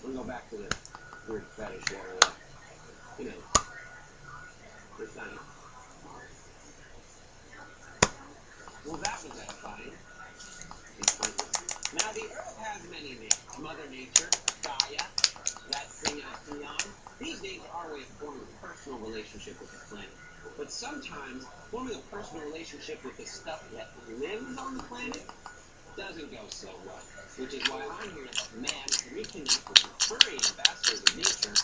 I'm gonna go back to the weird fetish area. You know, this time. Well, that was edifying. Now, the Earth has many names. Mother Nature, Gaia, that thing I pee on. These names are our way of forming a personal relationship with the planet. But sometimes, forming a personal relationship with the stuff that lives on the planet doesn't go so well. Which is why I'm here to help man reconnect with the furry ambassadors of nature